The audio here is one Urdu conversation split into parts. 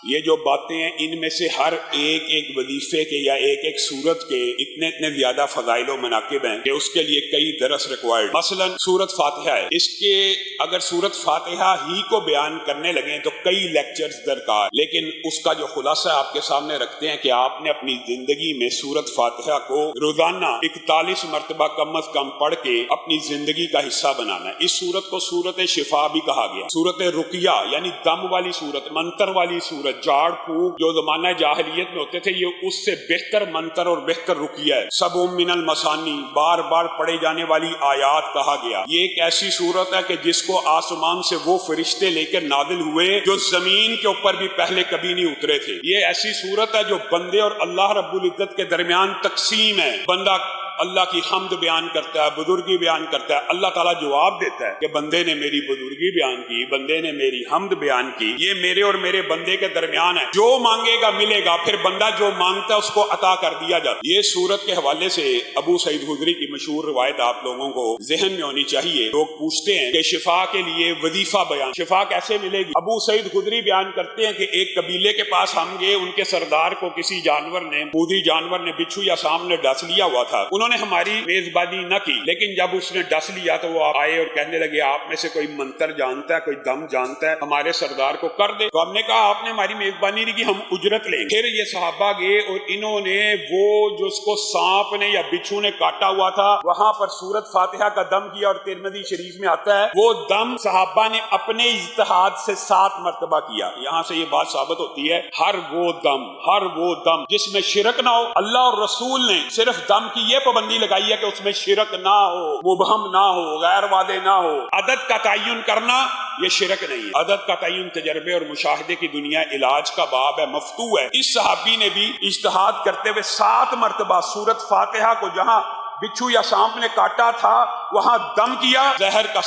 یہ جو باتیں ہیں ان میں سے ہر ایک وظیفے کے یا ایک سورت کے اتنے زیادہ فضائل و مناقب ہیں کہ اس کے لیے کئی درس ریکوائرڈ۔ مثلا سورت فاتحہ ہے، اس کے اگر سورت فاتحہ ہی کو بیان کرنے لگیں تو کئی لیکچرز درکار، لیکن اس کا جو خلاصہ آپ کے سامنے رکھتے ہیں کہ آپ نے اپنی زندگی میں سورت فاتحہ کو روزانہ 41 مرتبہ کم از کم پڑھ کے اپنی زندگی کا حصہ بنانا ہے۔ اس سورت کو سورت شفا بھی کہا گیا، سورت رقیہ یعنی دم والی سورت، منتر والی سورت، جھاڑ پھونک جو زمانہ جاہلیت میں ہوتے تھے، یہ اس سے بہتر منتر اور بہتر رقیہ ہے۔ سب من المثانی، بار بار پڑھے جانے والی آیات کہا گیا۔ یہ ایک ایسی صورت ہے کہ جس کو آسمان سے وہ فرشتے لے کر نازل ہوئے جو زمین کے اوپر بھی پہلے کبھی نہیں اترے تھے۔ یہ ایسی صورت ہے جو بندے اور اللہ رب العزت کے درمیان تقسیم ہے۔ بندہ اللہ کی حمد بیان کرتا ہے، بزرگی بیان کرتا ہے، اللہ تعالیٰ جواب دیتا ہے کہ بندے نے میری بزرگی بیان کی، بندے نے میری حمد بیان کی۔ یہ میرے اور میرے بندے کے درمیان ہے، جو مانگے گا ملے گا، پھر بندہ جو مانگتا ہے اس کو عطا کر دیا جاتا ہے۔ یہ سورت کے حوالے سے ابو سعید خدری کی مشہور روایت آپ لوگوں کو ذہن میں ہونی چاہیے۔ لوگ پوچھتے ہیں کہ شفا کے لیے وظیفہ بیان، شفا کیسے ملے گی؟ ابو سعید خدری بیان کرتے ہیں کہ ایک قبیلے کے پاس ہم گئے، ان کے سردار کو کسی جانور نے، بودھی جانور نے، بچھو یا سام نے ڈس لیا ہوا تھا۔ انہوں نے ہماری میزبانی نہ کی، لیکن جب اس نے ڈس لیا تو وہ آئے اور کہنے لگے آپ میں سے کوئی منتر جانتا ہے، کوئی دم جانتا ہے، ہمارے سردار کو کر دے۔ تو ہم نے کہا آپ نے ہماری میزبانی نہیں کی، ہم اجرت لیں۔ پھر یہ صحابہ گئے اور انہوں نے وہ جو اس کو سانپ نے یا بچھو نے کاٹا ہوا تھا وہاں پر سورت فاتحہ کا دم کیا، اور ترمذی شریف میں آتا ہے وہ دم صحابہ نے اپنے اجتہاد سے 7 مرتبہ کیا۔ یہاں سے یہ بات ثابت ہوتی ہے ہر وہ دم جس میں شرک نہ ہو، اللہ اور رسول نے صرف دم کی یہ پابندی لگائی ہے کہ اس میں شرک نہ ہو، مبہم نہ ہو، غیر وعدے نہ ہو۔ عدد کا تعین کرنا یہ شرک نہیں ہے، عدد کا تعین تجربے اور مشاہدے کی دنیا علاج کا باب ہے، مفتوح ہے۔ اس صحابی نے بھی اجتہاد کرتے ہوئے 7 مرتبہ سورت فاتحہ کو جہاں بچھو یا سانپ نے کاٹا تھا وہاں دم کیا، زہر کا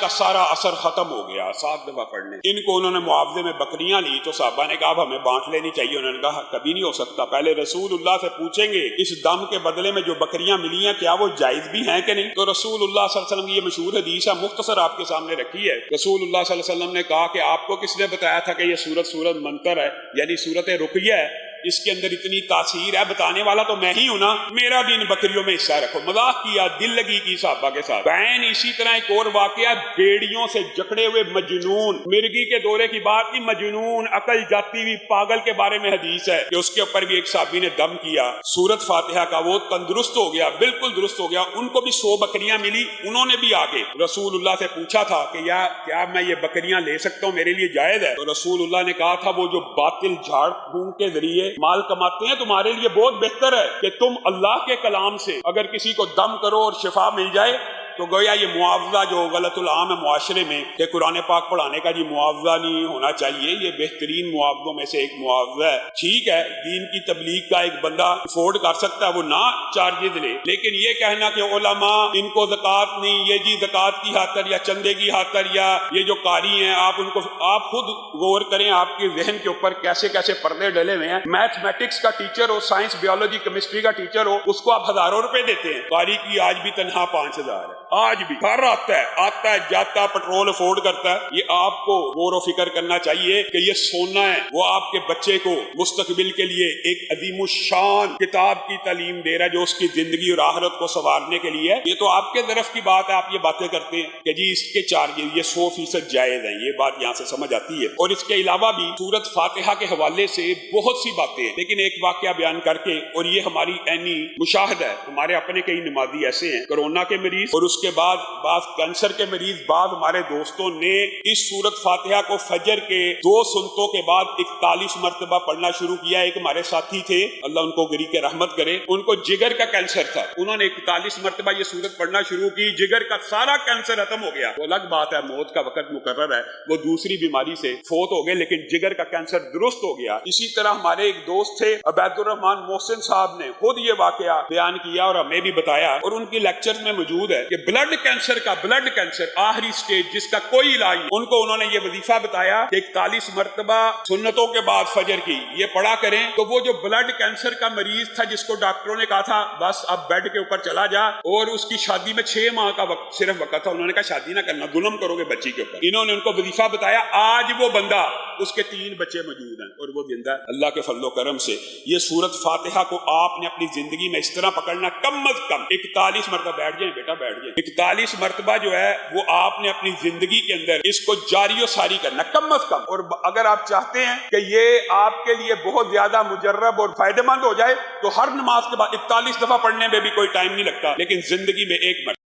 سارا اثر ختم ہو گیا 7 دفعہ پڑھنے۔ ان کو انہوں نے معاوضے میں بکریاں لی تو صحابہ نے کہا اب ہمیں بانٹ لینی چاہیے۔ انہوں نے کہا کبھی نہیں ہو سکتا، پہلے رسول اللہ سے پوچھیں گے اس دم کے بدلے میں جو بکریاں ملی ہیں کیا وہ جائز بھی ہیں کہ نہیں۔ تو رسول اللہ صلی اللہ علیہ وسلم کی یہ مشہور حدیث ہے، مختصر آپ کے سامنے رکھی ہے۔ رسول اللہ صلی اللہ علیہ وسلم نے کہا کہ آپ کو کس نے بتایا تھا کہ یہ سورت منتر ہے، یعنی سورت رقیہ ہے، اس کے اندر اتنی تاثیر ہے، بتانے والا تو میں ہی ہوں نا، میرا بھی ان بکریوں میں حصہ رکھو۔ مذاق کیا، دل لگی کی صحابہ کے ساتھ۔ بین اسی طرح ایک اور واقعہ، بیڑیوں سے جکڑے ہوئے مجنون، مرغی کے دورے کی بات کی، مجنون عقل جاتی ہوئی پاگل کے بارے میں حدیث ہے کہ اس کے اوپر بھی ایک صحابی نے دم کیا سورت فاتحہ کا، وہ تندرست ہو گیا، بالکل درست ہو گیا۔ ان کو بھی 100 بکریاں ملی، انہوں نے بھی آگے رسول اللہ سے پوچھا تھا کہ کیا میں یہ بکریاں لے سکتا ہوں، میرے لیے جائز ہے؟ تو رسول اللہ نے کہا تھا وہ جو باطل جھاڑ پھونک کے ذریعے مال کماتے ہیں تمہارے لیے بہت بہتر ہے کہ تم اللہ کے کلام سے اگر کسی کو دم کرو اور شفا مل جائے تو گویا یہ معاوضہ جو غلط العام ہے معاشرے میں کہ قرآن پاک پڑھانے کا جی معاوضہ نہیں ہونا چاہیے، یہ بہترین معاوضوں میں سے ایک معاوضہ ہے۔ ٹھیک ہے، دین کی تبلیغ کا ایک بندہ افورڈ کر سکتا ہے، وہ نہ چارجز لے، لیکن یہ کہنا کہ علماء ان کو زکوٰۃ نہیں، یہ جی زکوٰۃ کی خاطر یا چندے کی خاطر، یا یہ جو قاری ہیں آپ خود غور کریں آپ کے ذہن کے اوپر کیسے کیسے پردے ڈلے ہوئے ہیں۔ میتھمیٹکس کا ٹیچر ہو، سائنس بیولوجی کیمسٹری کا ٹیچر ہو، اس کو آپ ہزاروں روپے دیتے ہیں، قاری کی آج بھی تنہا 5000 ہے، آج بھی گھر آتا ہے جاتا، پیٹرول افورڈ کرتا ہے۔ یہ آپ کو غور و فکر کرنا چاہیے کہ یہ سونا ہے، وہ آپ کے بچے کو مستقبل کے لیے ایک عظیم الشان کتاب کی تعلیم دے رہا ہے جو اس کی زندگی اور آخرت کو سنوارنے کے لیے ہے۔ یہ تو آپ کے طرف کی بات ہے، آپ یہ باتیں کرتے ہیں کہ جی اس کے چارجز یہ 100% جائز ہیں، یہ بات یہاں سے سمجھ آتی ہے۔ اور اس کے علاوہ بھی سورت فاتحہ کے حوالے سے بہت سی باتیں ہیں، لیکن ایک واقعہ بیان کر کے، اور یہ ہماری عینی مشاہدہ ہے، ہمارے اپنے کئی نمازی ایسے ہیں، کورونا کے مریض اور اس کے بعد بعض کینسر کے مریض، بعض ہمارے دوستوں نے اس سورت فاتحہ کو فجر کے 2 سنتوں کے بعد 41 مرتبہ پڑھنا شروع کیا۔ ایک ہمارے ساتھی تھے، اللہ ان کو گری کے رحمت کرے، ان کو جگر کا کینسر تھا، انہوں نے 41 مرتبہ یہ سورت پڑھنا شروع کی، جگر کا سارا کینسر ختم ہو گیا۔ وہ الگ بات ہے، موت کا وقت مقرر ہے، وہ دوسری بیماری سے فوت ہو گئے، لیکن جگر کا کینسر درست ہو گیا۔ اسی طرح ہمارے ایک دوست تھے عبید الرحمان محسن صاحب نے خود یہ واقعہ بیان کیا اور ہمیں بھی بتایا، اور ان کی لیکچر میں موجود ہے کہ بلڈ کینسر آخری سٹیج جس کا کوئی علاج نہیں، ان کو انہوں نے یہ وظیفہ بتایا کہ 41 مرتبہ سنتوں کے بعد فجر کی یہ پڑھا کریں، تو وہ جو بلڈ کینسر کا مریض تھا جس کو ڈاکٹروں نے کہا تھا بس اب بیڈ کے اوپر چلا جا، اور اس کی شادی میں 6 ماہ کا صرف وقت تھا، انہوں نے کہا شادی نہ کرنا، ظلم کرو گے بچی کے اوپر، انہوں نے ان کو وظیفہ بتایا، آج وہ بندہ اس کے 3 بچے موجود ہیں اور وہ زندہ ہے۔ اللہ کے فضل و کرم سے یہ سورت فاتحہ کو آپ نے اپنی زندگی میں اس طرح پکڑنا، کم از کم 41 مرتبہ، بیٹھ جائیں بیٹا بیٹھ جائیں، 41 مرتبہ جو ہے وہ آپ نے اپنی زندگی کے اندر اس کو جاری و ساری کرنا کم از کم۔ اور اگر آپ چاہتے ہیں کہ یہ آپ کے لیے بہت زیادہ مجرب اور فائدہ مند ہو جائے تو ہر نماز کے بعد 41 دفعہ پڑھنے میں بھی کوئی ٹائم نہیں لگتا، لیکن زندگی میں ایک مرتبہ